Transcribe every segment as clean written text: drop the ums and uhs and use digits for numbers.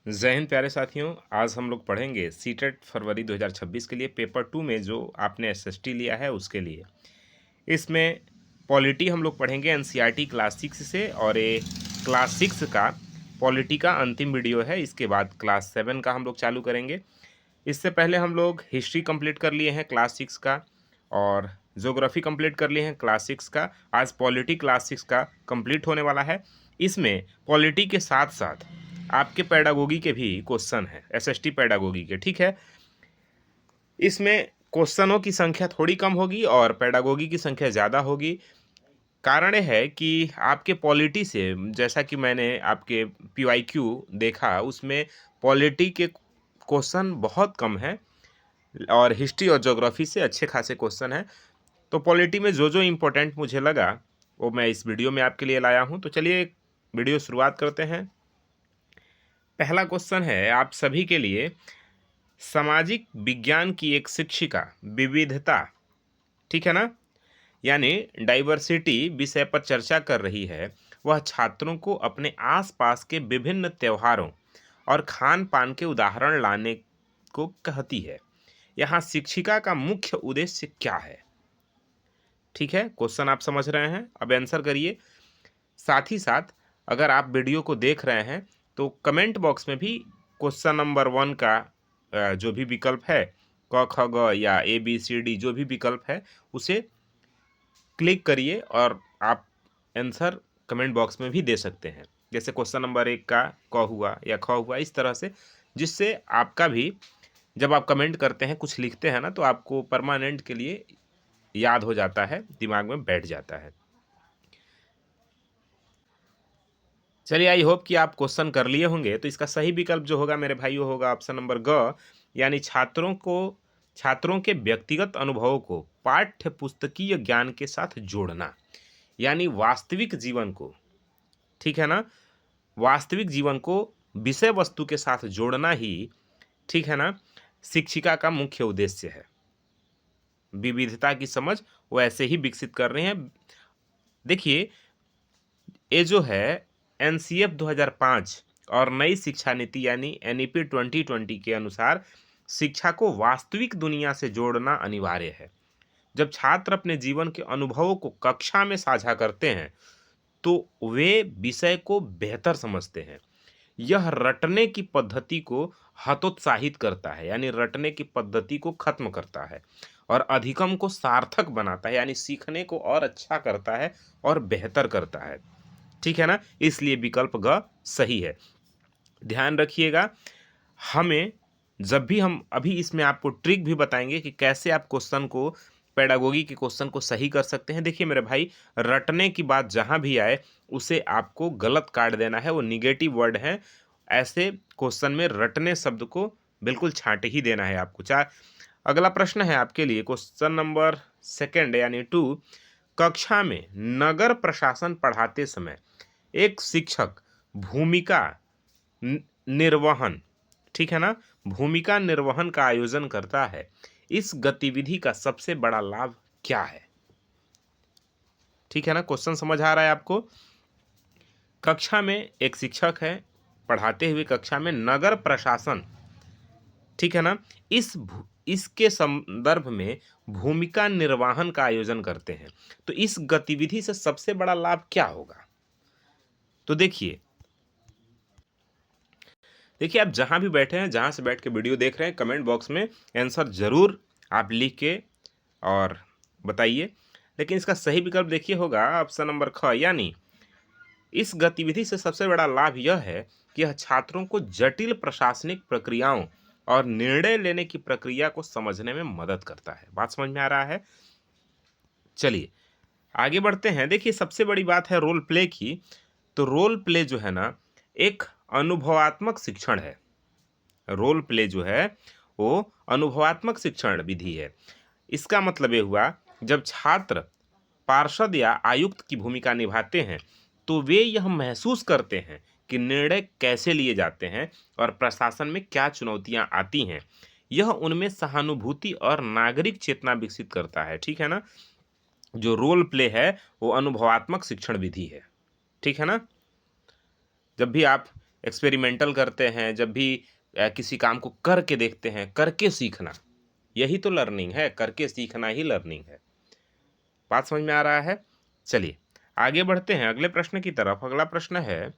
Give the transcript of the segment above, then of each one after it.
जय हिंद प्यारे साथियों। आज हम लोग पढ़ेंगे सीटेट फरवरी 2026 के लिए पेपर 2 में जो आपने एसएसटी लिया है उसके लिए। इसमें पॉलिटी हम लोग पढ़ेंगे एनसीईआरटी क्लास 6 से, और ये क्लास 6 का पॉलिटी का अंतिम वीडियो है। इसके बाद क्लास 7 का हम लोग चालू करेंगे। इससे पहले हम लोग हिस्ट्री कंप्लीट कर लिए हैं क्लास 6 का, और ज्योग्राफी कंप्लीट कर लिए हैं क्लास 6 का। आज पॉलिटी क्लास 6 का कंप्लीट होने वाला है। इसमें पॉलिटी के साथ साथ आपके पेडागोगी के भी क्वेश्चन हैं, एसएसटी पेडागोगी के, ठीक है। इसमें क्वेश्चनों की संख्या थोड़ी कम होगी और पेडागोगी की संख्या ज़्यादा होगी। कारण ये है कि आपके पॉलिटी से, जैसा कि मैंने आपके पीवाईक्यू देखा, उसमें पॉलिटी के क्वेश्चन बहुत कम हैं और हिस्ट्री और ज्योग्राफी से अच्छे खासे क्वेश्चन हैं। तो पॉलिटी में जो जो इम्पोर्टेंट मुझे लगा वो मैं इस वीडियो में आपके लिए लाया हूँ। तो चलिए वीडियो शुरुआत करते हैं। पहला क्वेश्चन है आप सभी के लिए, सामाजिक विज्ञान की एक शिक्षिका विविधता, ठीक है ना, यानी डाइवर्सिटी विषय पर चर्चा कर रही है। वह छात्रों को अपने आसपास के विभिन्न त्योहारों और खान पान के उदाहरण लाने को कहती है। यहाँ शिक्षिका का मुख्य उद्देश्य क्या है? ठीक है, क्वेश्चन आप समझ रहे हैं, अब आंसर करिए। साथ ही साथ अगर आप वीडियो को देख रहे हैं तो कमेंट बॉक्स में भी क्वेश्चन नंबर 1 का जो भी विकल्प है, क ख ग या ए बी सी डी, जो भी विकल्प है उसे क्लिक करिए और आप आंसर कमेंट बॉक्स में भी दे सकते हैं। जैसे क्वेश्चन नंबर 1 का क हुआ या ख हुआ, इस तरह से, जिससे आपका भी जब आप कमेंट करते हैं, कुछ लिखते हैं ना, तो आपको परमानेंट के लिए याद हो जाता है, दिमाग में बैठ जाता है। चलिए, आई होप कि आप क्वेश्चन कर लिए होंगे। तो इसका सही विकल्प जो होगा मेरे भाइयों होगा ऑप्शन नंबर ग, यानी छात्रों के व्यक्तिगत अनुभवों को पाठ्य पुस्तकीय ज्ञान के साथ जोड़ना, यानी वास्तविक जीवन को, ठीक है ना, वास्तविक जीवन को विषय वस्तु के साथ जोड़ना ही, ठीक है ना, शिक्षिका का मुख्य उद्देश्य है। विविधता की समझ वो ऐसे ही विकसित कर रहे हैं। देखिए, ये जो है एनसीएफ 2005 और नई शिक्षा नीति यानी एनईपी 2020 के अनुसार शिक्षा को वास्तविक दुनिया से जोड़ना अनिवार्य है। जब छात्र अपने जीवन के अनुभवों को कक्षा में साझा करते हैं तो वे विषय को बेहतर समझते हैं। यह रटने की पद्धति को हतोत्साहित करता है, यानी रटने की पद्धति को खत्म करता है, और अधिगम को सार्थक बनाता है, यानी सीखने को और अच्छा करता है और बेहतर करता है। ठीक है ना, इसलिए विकल्प ग सही है। ध्यान रखिएगा, हमें जब भी हम अभी इसमें आपको ट्रिक भी बताएंगे कि कैसे आप क्वेश्चन को, पेडागोगी के क्वेश्चन को सही कर सकते हैं। देखिए मेरे भाई, रटने की बात जहां भी आए उसे आपको गलत काट देना है, वो निगेटिव वर्ड है। ऐसे क्वेश्चन में रटने शब्द को बिल्कुल छांटे ही देना है आपको। अगला प्रश्न है आपके लिए, क्वेश्चन नंबर 2 यानी 2। कक्षा में नगर प्रशासन पढ़ाते समय एक शिक्षक भूमिका निर्वहन, ठीक है ना, भूमिका निर्वहन का आयोजन करता है। इस गतिविधि का सबसे बड़ा लाभ क्या है? ठीक है ना, क्वेश्चन समझ आ रहा है आपको? कक्षा में एक शिक्षक है, पढ़ाते हुए कक्षा में नगर प्रशासन, ठीक है ना, इसके संदर्भ में भूमिका निर्वहन का आयोजन करते हैं। तो इस गतिविधि से सबसे बड़ा लाभ क्या होगा? तो देखिए आप जहां भी बैठे हैं, जहां से बैठ के वीडियो देख रहे हैं, कमेंट बॉक्स में आंसर जरूर आप लिख के और बताइए। लेकिन इसका सही विकल्प देखिए होगा ऑप्शन नंबर ख, यानी इस गतिविधि से सबसे बड़ा लाभ यह है कि यह छात्रों को जटिल प्रशासनिक प्रक्रियाओं और निर्णय लेने की प्रक्रिया को समझने में मदद करता है। बात समझ में आ रहा है? चलिए आगे बढ़ते हैं। देखिए, सबसे बड़ी बात है रोल प्ले की। तो रोल प्ले जो है ना, एक अनुभवात्मक शिक्षण है। रोल प्ले जो है वो अनुभवात्मक शिक्षण विधि है। इसका मतलब ये हुआ, जब छात्र पार्षद या आयुक्त की भूमिका निभाते हैं तो वे यह महसूस करते हैं कि निर्णय कैसे लिए जाते हैं और प्रशासन में क्या चुनौतियां आती हैं। यह उनमें सहानुभूति और नागरिक चेतना विकसित करता है। ठीक है ना, जो रोल प्ले है वो अनुभवात्मक शिक्षण विधि है। ठीक है ना, जब भी आप एक्सपेरिमेंटल करते हैं, जब भी किसी काम को करके देखते हैं, करके सीखना, यही तो लर्निंग है, करके सीखना ही लर्निंग है। बात समझ में आ रहा है? चलिए आगे बढ़ते हैं अगले प्रश्न की तरफ। अगला प्रश्न है,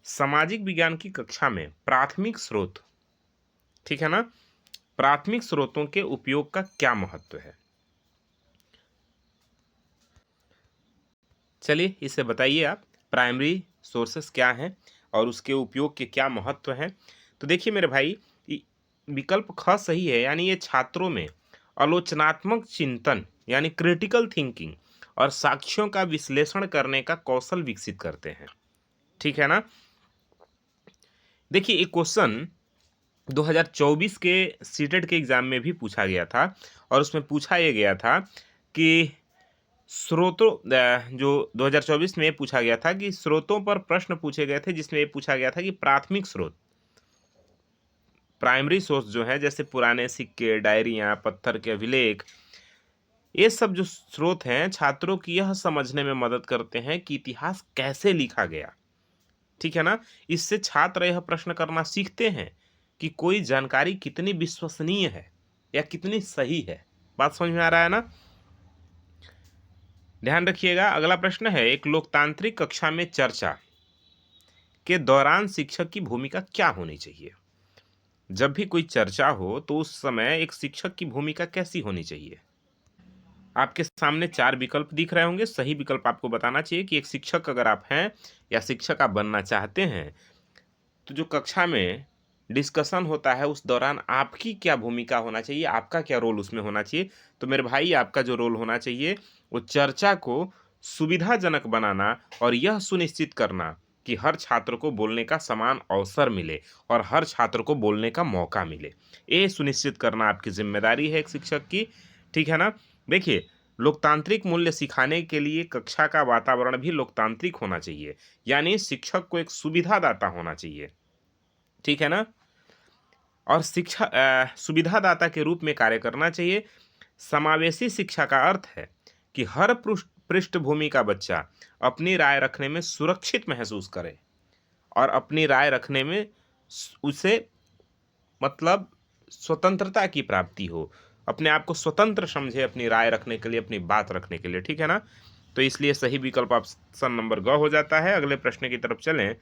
सामाजिक विज्ञान की कक्षा में प्राथमिक स्रोत, ठीक है ना, प्राथमिक स्रोतों के उपयोग का क्या महत्व है? चलिए इसे बताइए आप, प्राइमरी सोर्सेस क्या हैं और उसके उपयोग के क्या महत्व हैं। तो देखिए मेरे भाई, विकल्प ख सही है, यानी ये छात्रों में आलोचनात्मक चिंतन यानी क्रिटिकल थिंकिंग और साक्ष्यों का विश्लेषण करने का कौशल विकसित करते हैं, ठीक है ना। देखिए एक क्वेश्चन 2024 के सीटेट के एग्जाम में भी पूछा गया था, और उसमें पूछा ये गया था कि स्रोतों जो 2024 में पूछा गया था कि स्रोतों पर प्रश्न पूछे गए थे, जिसमें ये पूछा गया था कि प्राथमिक स्रोत, प्राइमरी सोर्स जो है, जैसे पुराने सिक्के, डायरियां, पत्थर के अभिलेख, ये सब जो स्रोत हैं छात्रों की यह समझने में मदद करते हैं कि इतिहास कैसे लिखा गया, ठीक है ना। इससे छात्र यह प्रश्न करना सीखते हैं कि कोई जानकारी कितनी विश्वसनीय है या कितनी सही है। बात समझ में आ रहा है ना? ध्यान रखिएगा। अगला प्रश्न है, एक लोकतांत्रिक कक्षा में चर्चा के दौरान शिक्षक की भूमिका क्या होनी चाहिए? जब भी कोई चर्चा हो तो उस समय एक शिक्षक की भूमिका कैसी होनी चाहिए? आपके सामने 4 विकल्प दिख रहे होंगे। सही विकल्प आपको बताना चाहिए कि एक शिक्षक अगर आप हैं या शिक्षक आप बनना चाहते हैं, तो जो कक्षा में डिस्कशन होता है उस दौरान आपकी क्या भूमिका होना चाहिए, आपका क्या रोल उसमें होना चाहिए। तो मेरे भाई, आपका जो रोल होना चाहिए वो चर्चा को सुविधाजनक बनाना और यह सुनिश्चित करना कि हर छात्र को बोलने का समान अवसर मिले और हर छात्र को बोलने का मौका मिले। ये सुनिश्चित करना आपकी जिम्मेदारी है एक शिक्षक की, ठीक है ना। देखिए, लोकतांत्रिक मूल्य सिखाने के लिए कक्षा का वातावरण भी लोकतांत्रिक होना चाहिए, यानी शिक्षक को एक सुविधादाता होना चाहिए, ठीक है ना। और शिक्षा सुविधादाता के रूप में कार्य करना चाहिए। समावेशी शिक्षा का अर्थ है कि हर पृष्ठभूमि का बच्चा अपनी राय रखने में सुरक्षित महसूस करे और अपनी राय रखने में उसे मतलब स्वतंत्रता की प्राप्ति हो, अपने आप को स्वतंत्र समझे अपनी राय रखने के लिए, अपनी बात रखने के लिए, ठीक है ना। तो इसलिए सही विकल्प ऑप्शन नंबर ग हो जाता है। अगले प्रश्न की तरफ चलें।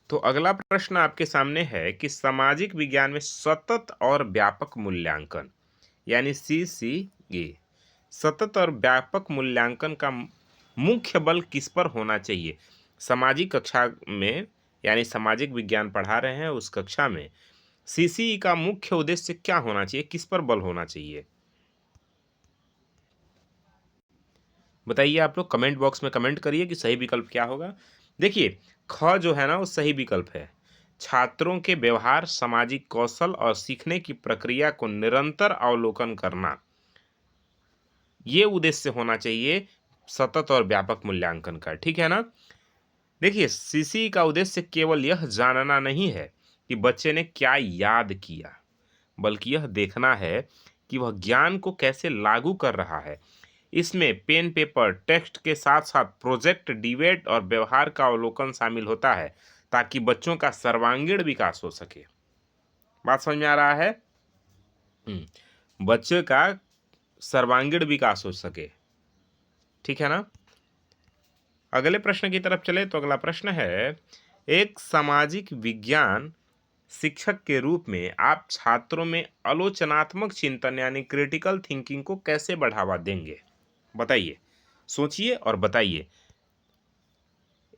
तो अगला प्रश्न आपके सामने है कि सामाजिक विज्ञान में सतत और व्यापक मूल्यांकन यानी CCA, सतत और व्यापक मूल्यांकन का मुख्य बल किस पर होना चाहिए? सामाजिक कक्षा में, यानी सामाजिक विज्ञान पढ़ा रहे हैं उस कक्षा में CCE का मुख्य उद्देश्य क्या होना चाहिए, किस पर बल होना चाहिए? बताइए आप लोग, कमेंट बॉक्स में कमेंट करिए कि सही विकल्प क्या होगा। देखिए, ख जो है ना वो सही विकल्प है। छात्रों के व्यवहार, सामाजिक कौशल और सीखने की प्रक्रिया को निरंतर अवलोकन करना, ये उद्देश्य होना चाहिए सतत और व्यापक मूल्यांकन का, ठीक है ना। देखिए, CCE का उद्देश्य केवल यह जानना नहीं है कि बच्चे ने क्या याद किया, बल्कि यह देखना है कि वह ज्ञान को कैसे लागू कर रहा है। इसमें पेन, पेपर, टेक्स्ट के साथ साथ प्रोजेक्ट, डिबेट और व्यवहार का अवलोकन शामिल होता है, ताकि बच्चों का सर्वांगीण विकास हो सके। बात समझ में आ रहा है? बच्चे का सर्वांगीण विकास हो सके, ठीक है ना। अगले प्रश्न की तरफ चले तो अगला प्रश्न है, एक सामाजिक विज्ञान शिक्षक के रूप में आप छात्रों में आलोचनात्मक चिंतन यानी क्रिटिकल थिंकिंग को कैसे बढ़ावा देंगे? बताइए, सोचिए और बताइए।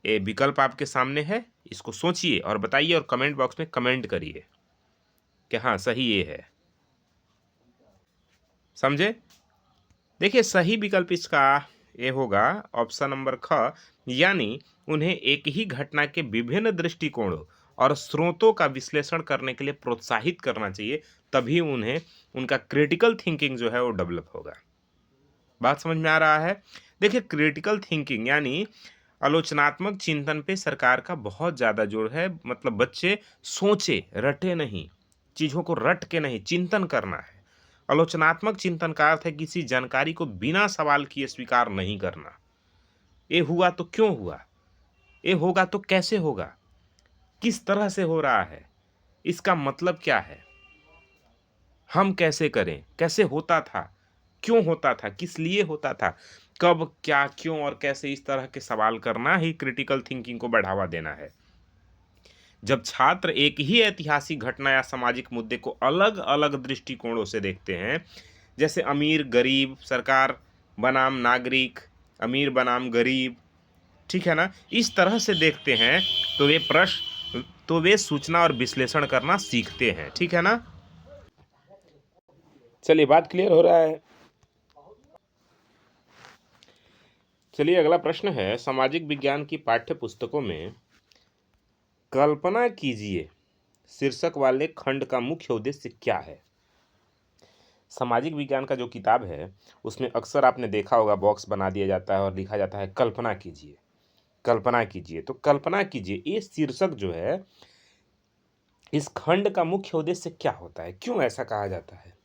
ये विकल्प आपके सामने है, इसको सोचिए और बताइए और कमेंट बॉक्स में कमेंट करिए कि हाँ सही ये है। समझे? देखिए, सही विकल्प इसका ये होगा ऑप्शन नंबर ख, यानी उन्हें एक ही घटना के विभिन्न दृष्टिकोणों और स्रोतों का विश्लेषण करने के लिए प्रोत्साहित करना चाहिए, तभी उन्हें उनका क्रिटिकल थिंकिंग जो है वो डेवलप होगा। बात समझ में आ रहा है? देखिए, क्रिटिकल थिंकिंग यानी आलोचनात्मक चिंतन पे सरकार का बहुत ज़्यादा जोर है। मतलब बच्चे सोचे, रटे नहीं, चीज़ों को रट के नहीं, चिंतन करना है। आलोचनात्मक चिंतन का अर्थ है किसी जानकारी को बिना सवाल किए स्वीकार नहीं करना। ये हुआ तो क्यों हुआ, ये होगा तो कैसे होगा, किस तरह से हो रहा है, इसका मतलब क्या है, हम कैसे करें, कैसे होता था, क्यों होता था, किस लिए होता था, कब, क्या, क्यों और कैसे, इस तरह के सवाल करना ही क्रिटिकल थिंकिंग को बढ़ावा देना है। जब छात्र एक ही ऐतिहासिक घटना या सामाजिक मुद्दे को अलग अलग दृष्टिकोणों से देखते हैं, जैसे अमीर गरीब, सरकार बनाम नागरिक, अमीर बनाम गरीब, ठीक है ना, इस तरह से देखते हैं, तो वे सूचना और विश्लेषण करना सीखते हैं। ठीक है ना, चलिए बात क्लियर हो रहा है। चलिए अगला प्रश्न है, सामाजिक विज्ञान की पाठ्य पुस्तकों में कल्पना कीजिए शीर्षक वाले खंड का मुख्य उद्देश्य क्या है। सामाजिक विज्ञान का जो किताब है उसमें अक्सर आपने देखा होगा बॉक्स बना दिया जाता है और लिखा जाता है कल्पना कीजिए, कल्पना कीजिए। तो कल्पना कीजिए ये शीर्षक जो है, इस खंड का मुख्य उद्देश्य क्या होता है, क्यों ऐसा कहा जाता है।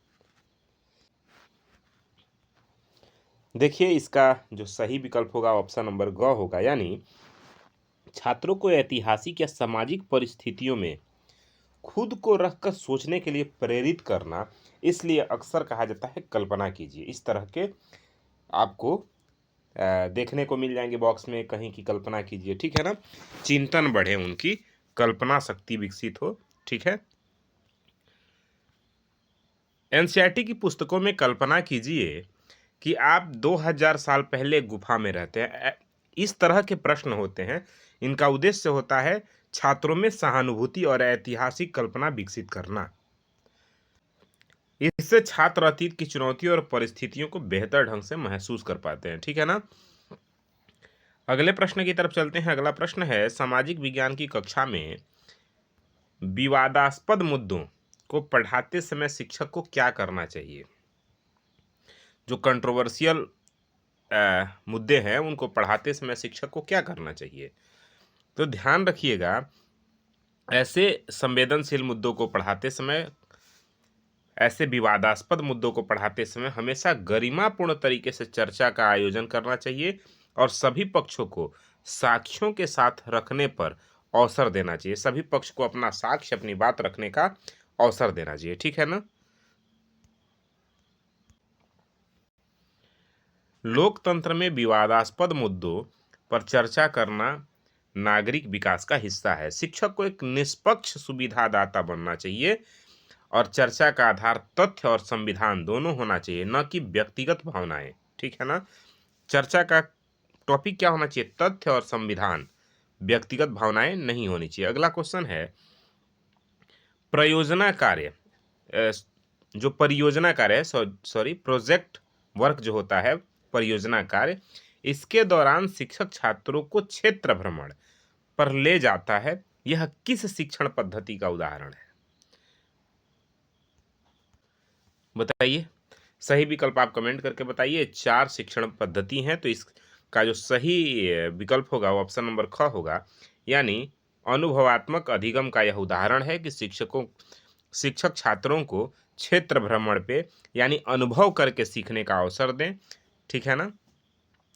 देखिए इसका जो सही विकल्प होगा ऑप्शन नंबर ग होगा, यानी छात्रों को ऐतिहासिक या सामाजिक परिस्थितियों में खुद को रखकर सोचने के लिए प्रेरित करना, इसलिए अक्सर कहा जाता है कल्पना कीजिए। इस तरह के आपको देखने को मिल जाएंगे बॉक्स में कहीं की कल्पना कीजिए। ठीक है ना, चिंतन बढ़े, उनकी कल्पना शक्ति विकसित हो। ठीक है, एनसीईआरटी की पुस्तकों में कल्पना कीजिए कि आप 2000 साल पहले गुफा में रहते हैं, इस तरह के प्रश्न होते हैं। इनका उद्देश्य होता है छात्रों में सहानुभूति और ऐतिहासिक कल्पना विकसित करना। इससे छात्र अतीत की चुनौतियों और परिस्थितियों को बेहतर ढंग से महसूस कर पाते हैं। ठीक है ना, अगले प्रश्न की तरफ चलते हैं। अगला प्रश्न है, सामाजिक विज्ञान की कक्षा में विवादास्पद मुद्दों को पढ़ाते समय शिक्षक को क्या करना चाहिए। जो कंट्रोवर्शियल मुद्दे हैं उनको पढ़ाते समय शिक्षक को क्या करना चाहिए। तो ध्यान रखिएगा, ऐसे संवेदनशील मुद्दों को पढ़ाते समय, ऐसे विवादास्पद मुद्दों को पढ़ाते समय हमेशा गरिमापूर्ण तरीके से चर्चा का आयोजन करना चाहिए और सभी पक्षों को साक्ष्यों के साथ रखने पर अवसर देना चाहिए। सभी पक्ष को अपना साक्ष्य, अपनी बात रखने का अवसर देना चाहिए। ठीक है ना, लोकतंत्र में विवादास्पद मुद्दों पर चर्चा करना नागरिक विकास का हिस्सा है। शिक्षक को एक निष्पक्ष सुविधादाता बनना चाहिए और चर्चा का आधार तथ्य और संविधान दोनों होना चाहिए, न कि व्यक्तिगत भावनाएं। ठीक है ना, चर्चा का टॉपिक क्या होना चाहिए, तथ्य और संविधान, व्यक्तिगत भावनाएं नहीं होनी चाहिए। अगला क्वेश्चन है, प्रयोजना कार्य, जो परियोजना कार्य है, सॉरी प्रोजेक्ट वर्क जो होता है, परियोजना कार्य, इसके दौरान शिक्षक छात्रों को क्षेत्र भ्रमण पर ले जाता है, यह किस शिक्षण पद्धति का उदाहरण है, बताइए। सही विकल्प आप कमेंट करके बताइए। 4 शिक्षण पद्धति हैं, तो इसका जो सही विकल्प होगा वो ऑप्शन नंबर ख होगा, यानी अनुभवात्मक अधिगम का यह उदाहरण है कि शिक्षक छात्रों को क्षेत्र भ्रमण पे यानी अनुभव करके सीखने का अवसर दें। ठीक है ना,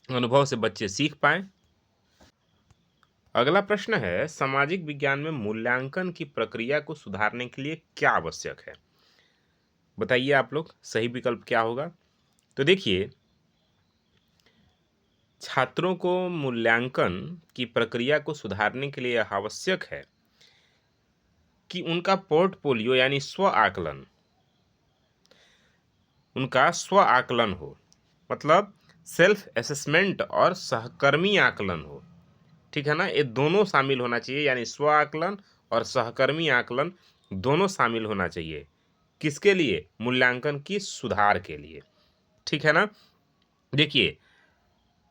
अनुभव से बच्चे सीख पाएं। अगला प्रश्न है, सामाजिक विज्ञान में मूल्यांकन की प्रक्रिया को सुधारने के लिए क्या आवश्यक है, बताइए आप लोग सही विकल्प क्या होगा। तो देखिए, छात्रों को मूल्यांकन की प्रक्रिया को सुधारने के लिए यह आवश्यक है कि उनका पोर्टफोलियो यानी उनका स्व आकलन हो, मतलब सेल्फ असेसमेंट और सहकर्मी आकलन हो। ठीक है ना, ये दोनों शामिल होना चाहिए, यानी स्व आकलन और सहकर्मी आकलन दोनों शामिल होना चाहिए। किसके लिए, मूल्यांकन की सुधार के लिए। ठीक है ना, देखिए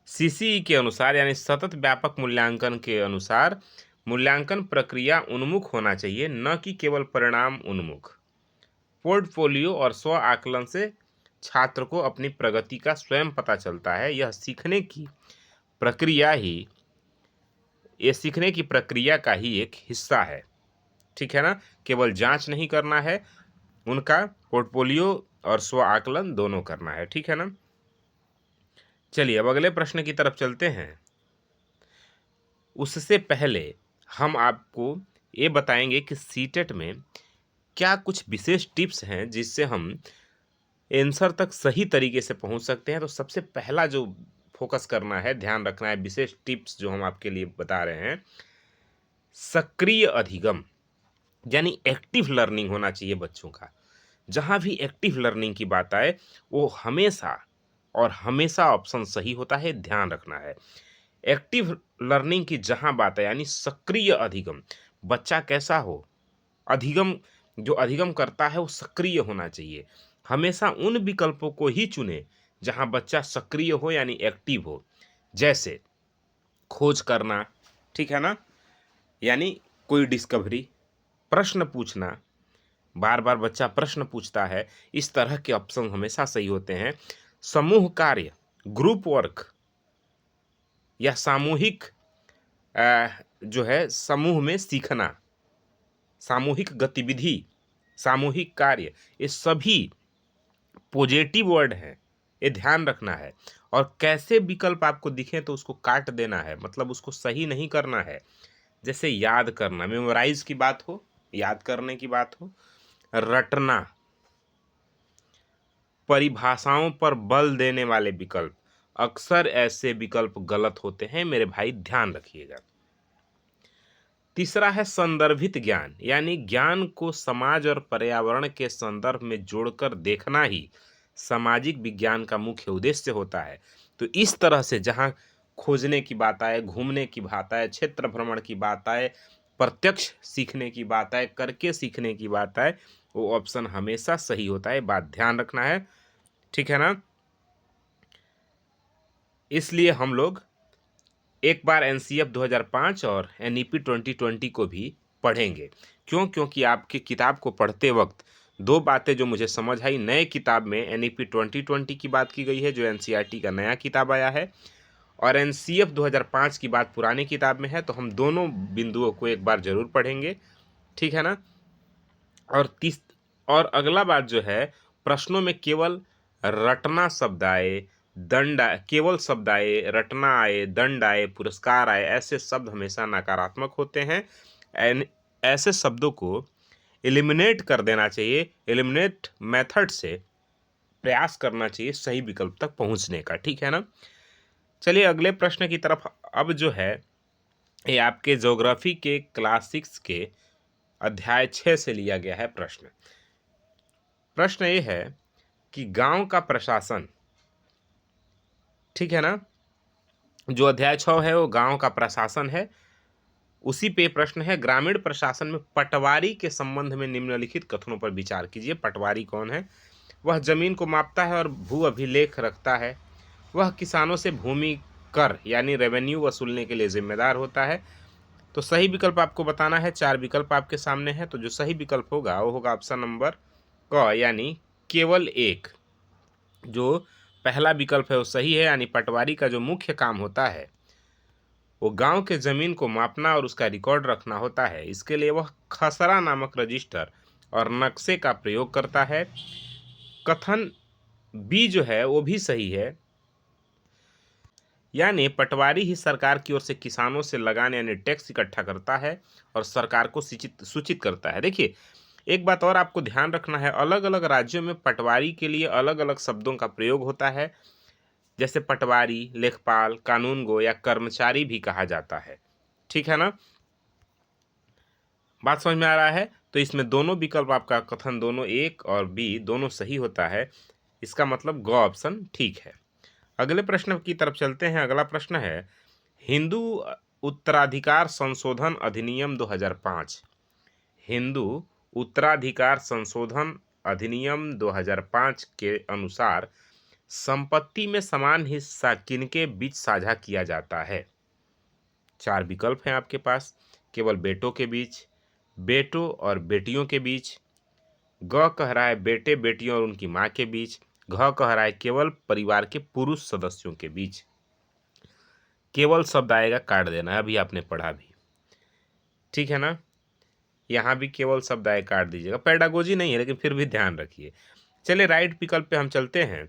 सीसीई के अनुसार यानी सतत व्यापक मूल्यांकन के अनुसार मूल्यांकन प्रक्रिया उन्मुख होना चाहिए, न कि केवल परिणाम उन्मुख। पोर्टफोलियो और स्व आकलन से छात्र को अपनी प्रगति का स्वयं पता चलता है। यह सीखने की प्रक्रिया का ही एक हिस्सा है। ठीक है ना, केवल जांच नहीं करना है, उनका पोर्टफोलियो और स्व आकलन दोनों करना है। ठीक है ना, चलिए अब अगले प्रश्न की तरफ चलते हैं। उससे पहले हम आपको ये बताएंगे कि सीटेट में क्या कुछ विशेष टिप्स हैं जिससे हम आंसर तक सही तरीके से पहुंच सकते हैं। तो सबसे पहला जो फोकस करना है, ध्यान रखना है, विशेष टिप्स जो हम आपके लिए बता रहे हैं, सक्रिय अधिगम यानी एक्टिव लर्निंग होना चाहिए बच्चों का। जहां भी एक्टिव लर्निंग की बात आए वो हमेशा और हमेशा ऑप्शन सही होता है, ध्यान रखना है। एक्टिव लर्निंग की जहां बात है यानी सक्रिय अधिगम, बच्चा कैसा हो, अधिगम जो अधिगम करता है वो सक्रिय होना चाहिए। हमेशा उन विकल्पों को ही चुने जहां बच्चा सक्रिय हो यानी एक्टिव हो। जैसे खोज करना, ठीक है ना, यानी कोई डिस्कवरी, प्रश्न पूछना, बार बार बच्चा प्रश्न पूछता है, इस तरह के ऑप्शन हमेशा सही होते हैं। समूह कार्य, ग्रुप वर्क या सामूहिक जो है समूह में सीखना, सामूहिक गतिविधि, सामूहिक कार्य, ये सभी पॉजिटिव वर्ड हैं, ये ध्यान रखना है। और कैसे विकल्प आपको दिखे तो उसको काट देना है, मतलब उसको सही नहीं करना है। जैसे याद करना, मेमोराइज की बात हो, याद करने की बात हो, रटना, परिभाषाओं पर बल देने वाले विकल्प, अक्सर ऐसे विकल्प गलत होते हैं मेरे भाई, ध्यान रखिएगा। तीसरा है संदर्भित ज्ञान, यानी ज्ञान को समाज और पर्यावरण के संदर्भ में जोड़कर देखना ही सामाजिक विज्ञान का मुख्य उद्देश्य होता है। तो इस तरह से जहाँ खोजने की बात आए, घूमने की बात आए, क्षेत्र भ्रमण की बात आए, प्रत्यक्ष सीखने की बात आए, करके सीखने की बात आए, वो ऑप्शन हमेशा सही होता है, बात ध्यान रखना है, ठीक है ना। इसलिए हम लोग एक बार एनसीएफ 2005 और एनईपी 2020 को भी पढ़ेंगे। क्यों? क्योंकि आपकी किताब को पढ़ते वक्त दो बातें जो मुझे समझ आई, नए किताब में एनईपी 2020 की बात की गई है जो एनसीईआरटी का नया किताब आया है, और एनसीएफ 2005 की बात पुरानी किताब में है। तो हम दोनों बिंदुओं को एक बार जरूर पढ़ेंगे, ठीक है ना। और अगला बात जो है, प्रश्नों में केवल रटना शब्द आए, केवल शब्द आए, रटना आए, दंड आए, पुरस्कार आए, ऐसे शब्द हमेशा नकारात्मक होते हैं। ऐसे शब्दों को एलिमिनेट कर देना चाहिए, एलिमिनेट मेथड से प्रयास करना चाहिए सही विकल्प तक पहुंचने का, ठीक है ना। चलिए अगले प्रश्न की तरफ। अब जो है ये आपके ज्योग्राफी के क्लास 6 के अध्याय 6 से लिया गया है प्रश्न। प्रश्न ये है कि गांव का प्रशासन, ठीक है ना, जो अध्याय 6 है वो गांव का प्रशासन है। उसी पे प्रश्न है, ग्रामीण प्रशासन में पटवारी के संबंध में निम्नलिखित कथनों पर विचार कीजिए। पटवारी कौन है? वह जमीन को मापता है और भू अभिलेख रखता है। वह किसानों से भूमि कर यानी रेवेन्यू वसूलने के लिए जिम्मेदार होता है। तो सही विकल्प आपको बताना है। 4 विकल्प आपके सामने है, तो जो सही विकल्प होगा वो होगा ऑप्शन नंबर क, यानी केवल एक। जो पहला विकल्प है वो सही है, यानी पटवारी का जो मुख्य काम होता है वो गांव के जमीन को मापना और उसका रिकॉर्ड रखना होता है। इसके लिए वह खसरा नामक रजिस्टर और नक्शे का प्रयोग करता है। कथन बी जो है वो भी सही है, यानी पटवारी ही सरकार की ओर से किसानों से लगान यानी टैक्स इकट्ठा करता है और सरकार को सूचित करता है। देखिए एक बात और आपको ध्यान रखना है, अलग अलग राज्यों में पटवारी के लिए अलग अलग शब्दों का प्रयोग होता है। जैसे पटवारी, लेखपाल, कानूनगो या कर्मचारी भी कहा जाता है, ठीक है ना। बात समझ में आ रहा है? तो इसमें दोनों विकल्प, आपका कथन दोनों एक और बी दोनों सही होता है। इसका मतलब ग ऑप्शन ठीक है। अगले प्रश्न की तरफ चलते हैं। अगला प्रश्न है, हिंदू उत्तराधिकार संशोधन अधिनियम 2005, हिंदू उत्तराधिकार संशोधन अधिनियम 2005 के अनुसार संपत्ति में समान हिस्सा किनके बीच साझा किया जाता है? 4 विकल्प हैं आपके पास, केवल बेटों के बीच, बेटों और बेटियों के बीच, ग कह रहा है बेटे बेटियों और उनकी माँ के बीच, घ कह रहा है केवल परिवार के पुरुष सदस्यों के बीच। केवल शब्द आएगा, काट देना है, अभी आपने पढ़ा भी, ठीक है ना। यहाँ भी केवल शब्द आए, काट दीजिएगा, पेडागोजी नहीं है लेकिन फिर भी ध्यान रखिए। चलिए राइट विकल्प पे हम चलते हैं।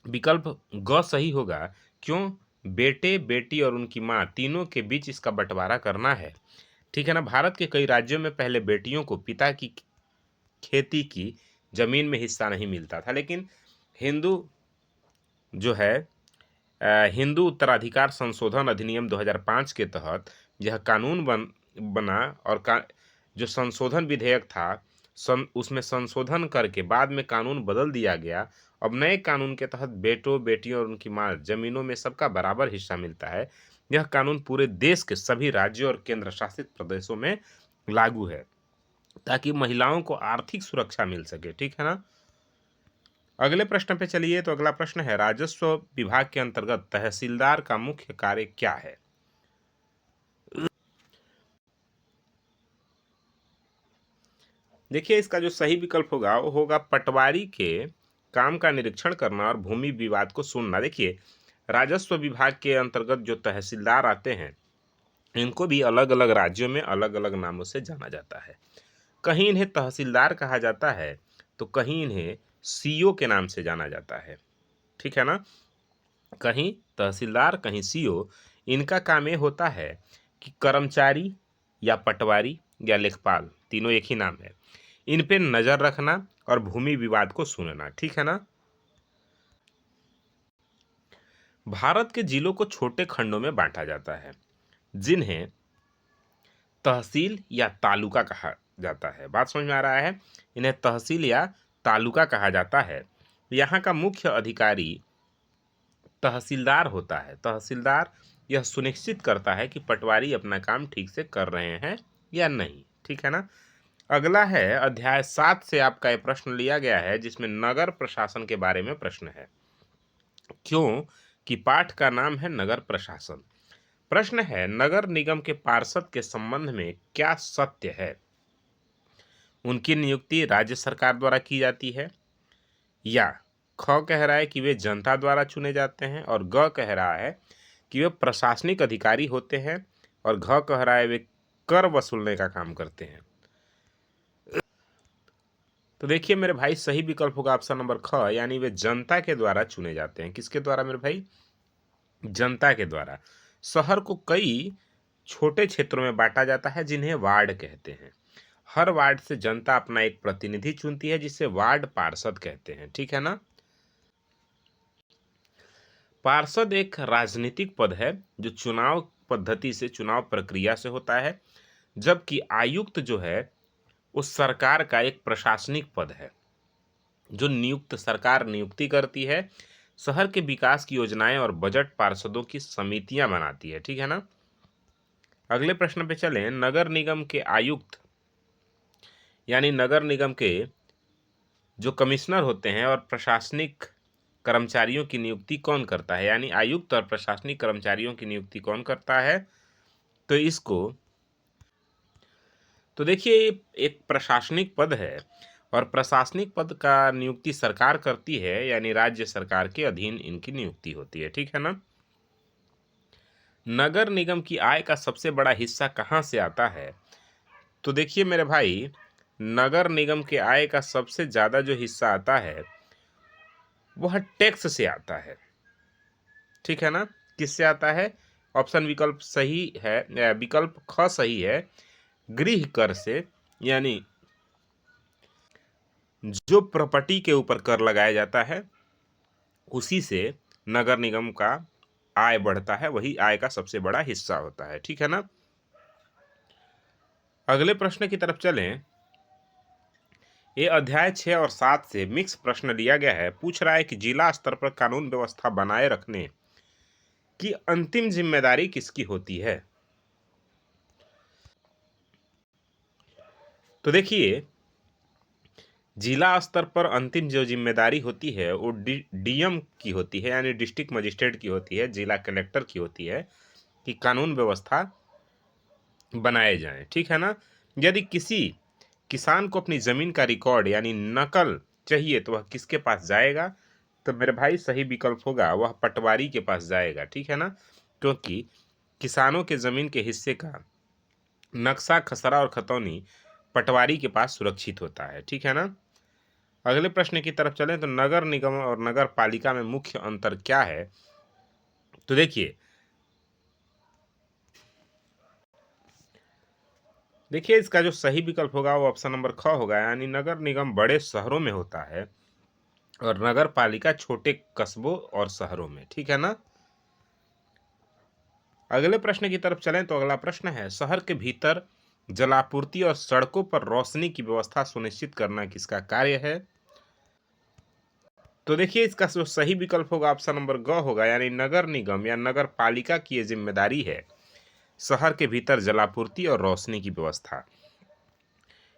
विकल्प ग सही होगा। क्यों? बेटे बेटी और उनकी माँ तीनों के बीच इसका बंटवारा करना है। ठीक है ना। भारत के कई राज्यों में पहले बेटियों को पिता की खेती की जमीन में हिस्सा नहीं मिलता था, लेकिन हिंदू जो है हिंदू उत्तराधिकार संशोधन अधिनियम 2005 के तहत यह कानून बना और जो संशोधन विधेयक था उसमें संशोधन करके बाद में कानून बदल दिया गया। अब नए कानून के तहत बेटों बेटियों और उनकी मां जमीनों में सबका बराबर हिस्सा मिलता है। यह कानून पूरे देश के सभी राज्यों और केंद्र शासित प्रदेशों में लागू है ताकि महिलाओं को आर्थिक सुरक्षा मिल सके। ठीक है ना। अगले प्रश्न पे चलिए। तो अगला प्रश्न है, राजस्व विभाग के अंतर्गत तहसीलदार का मुख्य कार्य क्या है? देखिए, इसका जो सही विकल्प होगा वो होगा पटवारी के काम का निरीक्षण करना और भूमि विवाद को सुनना। देखिए, राजस्व विभाग के अंतर्गत जो तहसीलदार आते हैं इनको भी अलग अलग राज्यों में अलग अलग नामों से जाना जाता है। कहीं इन्हें तहसीलदार कहा जाता है तो कहीं इन्हें सीओ के नाम से जाना जाता है। ठीक है ना। कहीं तहसीलदार कहीं सीओ। इनका काम ये होता है कि कर्मचारी या पटवारी या लेखपाल, तीनों एक ही नाम है, इन पे नजर रखना और भूमि विवाद को सुनना। ठीक है ना। भारत के जिलों को छोटे खंडों में बांटा जाता है जिन्हें तहसील या तालुका कहा जाता है। बात समझ में आ रहा है। इन्हें तहसील या तालुका कहा जाता है। यहाँ का मुख्य अधिकारी तहसीलदार होता है। तहसीलदार यह सुनिश्चित करता है कि पटवारी अपना काम ठीक से कर रहे हैं या नहीं। ठीक है ना। अगला है अध्याय 7 से आपका यह प्रश्न लिया गया है जिसमें नगर प्रशासन के बारे में प्रश्न है। क्यों कि पाठ का नाम है नगर प्रशासन। प्रश्न है, नगर निगम के पार्षद के संबंध में क्या सत्य है? उनकी नियुक्ति राज्य सरकार द्वारा की जाती है, या ख कह रहा है कि वे जनता द्वारा चुने जाते हैं, और ग कह रहा है कि वे प्रशासनिक अधिकारी होते हैं, और घ कह रहा है वे कर वसूलने का काम करते हैं। तो देखिए मेरे भाई, सही विकल्प होगा ऑप्शन नंबर ख, यानी वे जनता के द्वारा चुने जाते हैं। किसके द्वारा मेरे भाई? जनता के द्वारा। शहर को कई छोटे क्षेत्रों में बांटा जाता है जिन्हें वार्ड कहते हैं। हर वार्ड से जनता अपना एक प्रतिनिधि चुनती है जिसे वार्ड पार्षद कहते हैं। ठीक है ना। पार्षद एक राजनीतिक पद है जो चुनाव पद्धति से, चुनाव प्रक्रिया से होता है, जबकि आयुक्त जो है उस सरकार का एक प्रशासनिक पद है जो सरकार नियुक्ति करती है। शहर के विकास की योजनाएं और बजट पार्षदों की समितियां बनाती है। ठीक है ना। अगले प्रश्न पे चलें। नगर निगम के आयुक्त यानी नगर निगम के जो कमिश्नर होते हैं और प्रशासनिक कर्मचारियों की नियुक्ति कौन करता है? यानी आयुक्त और प्रशासनिक कर्मचारियों की नियुक्ति कौन करता है? तो इसको तो देखिए, एक प्रशासनिक पद है और प्रशासनिक पद का नियुक्ति सरकार करती है, यानी राज्य सरकार के अधीन इनकी नियुक्ति होती है। ठीक है ना। नगर निगम की आय का सबसे बड़ा हिस्सा कहाँ से आता है? तो देखिए मेरे भाई, नगर निगम के आय का सबसे ज्यादा जो हिस्सा आता है वह टैक्स से आता है। ठीक है ना। किससे आता है? ऑप्शन विकल्प सही है, विकल्प ख सही है, गृह कर से। यानी जो प्रॉपर्टी के ऊपर कर लगाया जाता है उसी से नगर निगम का आय बढ़ता है, वही आय का सबसे बड़ा हिस्सा होता है। ठीक है ना। अगले प्रश्न की तरफ चलें। ये अध्याय 6 और 7 से मिक्स प्रश्न लिया गया है। पूछ रहा है कि जिला स्तर पर कानून व्यवस्था बनाए रखने की अंतिम जिम्मेदारी किसकी होती है? तो देखिए, जिला स्तर पर अंतिम जो जिम्मेदारी होती है वो डीएम की होती है, यानी डिस्ट्रिक्ट मजिस्ट्रेट की होती है, जिला कलेक्टर की होती है कि कानून व्यवस्था बनाए जाएं। ठीक है ना। यदि किसी किसान को अपनी जमीन का रिकॉर्ड यानी नकल चाहिए तो वह किसके पास जाएगा? तो मेरे भाई, सही विकल्प होगा वह पटवारी के पास जाएगा। ठीक है ना। क्योंकि किसानों के जमीन के हिस्से का नक्शा, खसरा और खतौनी पटवारी के पास सुरक्षित होता है। ठीक है ना। अगले प्रश्न की तरफ चलें। तो नगर निगम और नगर पालिका में मुख्य अंतर क्या है? तो देखिए, देखिए इसका जो सही विकल्प होगा वो ऑप्शन नंबर ख होगा, यानी नगर निगम बड़े शहरों में होता है और नगर पालिका छोटे कस्बों और शहरों में। ठीक है ना। अगले प्रश्न की तरफ चलें तो अगला प्रश्न है, शहर के भीतर जलापूर्ति और सड़कों पर रोशनी की व्यवस्था सुनिश्चित करना किसका कार्य है? तो देखिए इसका जो सही विकल्प होगा ऑप्शन नंबर ग होगा, यानी नगर निगम या नगर पालिका की ये जिम्मेदारी है शहर के भीतर जलापूर्ति और रोशनी की व्यवस्था।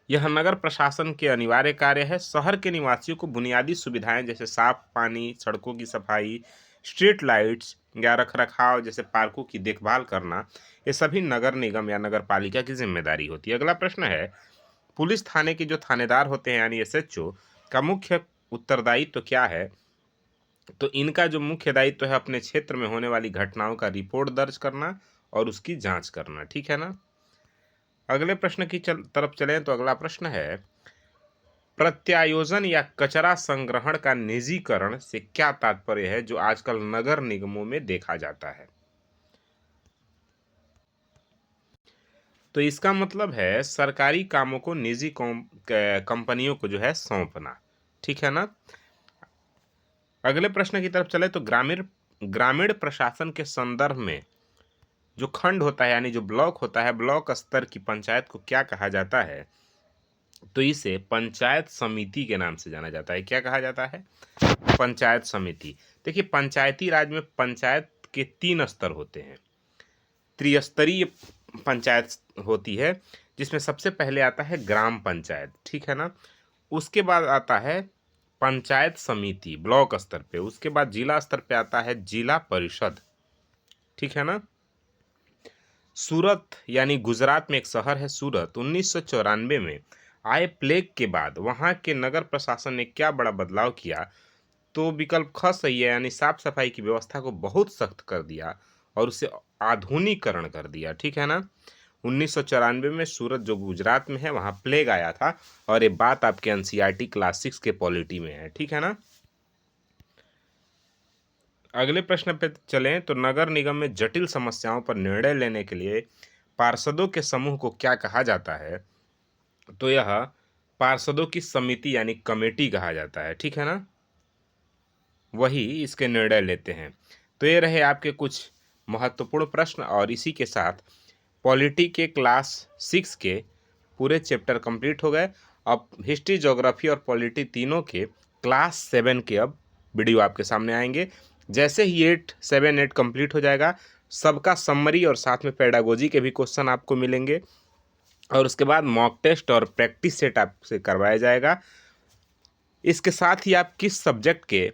यह नगर प्रशासन के अनिवार्य कार्य है। शहर के निवासियों को बुनियादी सुविधाएं जैसे साफ पानी, सड़कों की सफाई, स्ट्रीट लाइट्स या रखरखाव जैसे पार्कों की देखभाल करना, ये सभी नगर निगम या नगर पालिका की जिम्मेदारी होती है। अगला प्रश्न है, पुलिस थाने के जो थानेदार होते हैं यानी एसएचओ का मुख्य उत्तरदायित्व तो क्या है? तो इनका जो मुख्य दायित्व है अपने क्षेत्र में होने वाली घटनाओं का रिपोर्ट दर्ज करना और उसकी जांच करना। ठीक है ना। अगले प्रश्न की तरफ चलें तो अगला प्रश्न है, प्रत्यायोजन या कचरा संग्रहण का निजीकरण से क्या तात्पर्य है जो आजकल नगर निगमों में देखा जाता है? तो इसका मतलब है सरकारी कामों को निजी कंपनियों को जो है सौंपना। ठीक है ना। अगले प्रश्न की तरफ चले तो ग्रामीण ग्रामीण प्रशासन के संदर्भ में जो खंड होता है यानी जो ब्लॉक होता है, ब्लॉक स्तर की पंचायत को क्या कहा जाता है? तो इसे पंचायत समिति के नाम से जाना जाता है। क्या कहा जाता है? पंचायत समिति। देखिए पंचायती राज में पंचायत के 3 स्तर होते हैं। त्रिस्तरीय पंचायत होती है जिसमें सबसे पहले आता है ग्राम पंचायत। ठीक है ना। उसके बाद आता है पंचायत समिति ब्लॉक स्तर पे। उसके बाद जिला स्तर पे आता है जिला परिषद। ठीक है ना। सूरत यानी गुजरात में एक शहर है सूरत, 1994 में आए प्लेग के बाद वहां के नगर प्रशासन ने क्या बड़ा बदलाव किया? तो विकल्प ख सही है, यानी साफ सफाई की व्यवस्था को बहुत सख्त कर दिया और उसे आधुनिकीकरण कर दिया। ठीक है ना। 1994 में सूरत जो गुजरात में है वहां प्लेग आया था और ये बात आपके एनसीईआरटी क्लास 6 के पॉलिटी में है। ठीक है ना। अगले प्रश्न पे चलें तो नगर निगम में जटिल समस्याओं पर निर्णय लेने के लिए पार्षदों के समूह को क्या कहा जाता है? तो यह पार्षदों की समिति यानी कमेटी कहा जाता है। ठीक है ना। वही इसके निर्णय लेते हैं। तो ये रहे आपके कुछ महत्वपूर्ण प्रश्न और इसी के साथ पॉलिटी के क्लास 6 के पूरे चैप्टर कंप्लीट हो गए। अब हिस्ट्री, ज्योग्राफी और पॉलिटी तीनों के क्लास 7 के अब वीडियो आपके सामने आएंगे। जैसे ही 8, 7, 8 कंप्लीट हो जाएगा सबका समरी और साथ में पेडागोजी के भी क्वेश्चन आपको मिलेंगे और उसके बाद मॉक टेस्ट और प्रैक्टिस सेट आपसे करवाया जाएगा। इसके साथ ही आप किस सब्जेक्ट के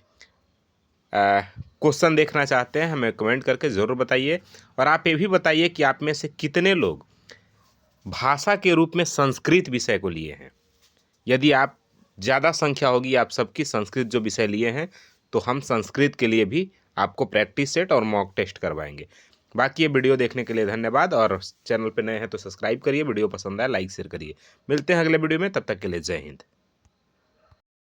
क्वेश्चन देखना चाहते हैं हमें कमेंट करके ज़रूर बताइए और आप ये भी बताइए कि आप में से कितने लोग भाषा के रूप में संस्कृत विषय को लिए हैं। यदि आप ज़्यादा संख्या होगी आप सबकी संस्कृत जो विषय लिए हैं तो हम संस्कृत के लिए भी आपको प्रैक्टिस सेट और मॉक टेस्ट करवाएंगे। बाकी ये वीडियो देखने के लिए धन्यवाद और चैनल पर नए हैं तो सब्सक्राइब करिए, वीडियो पसंद आए लाइक शेयर करिए। मिलते हैं अगले वीडियो में, तब तक के लिए जय हिंद।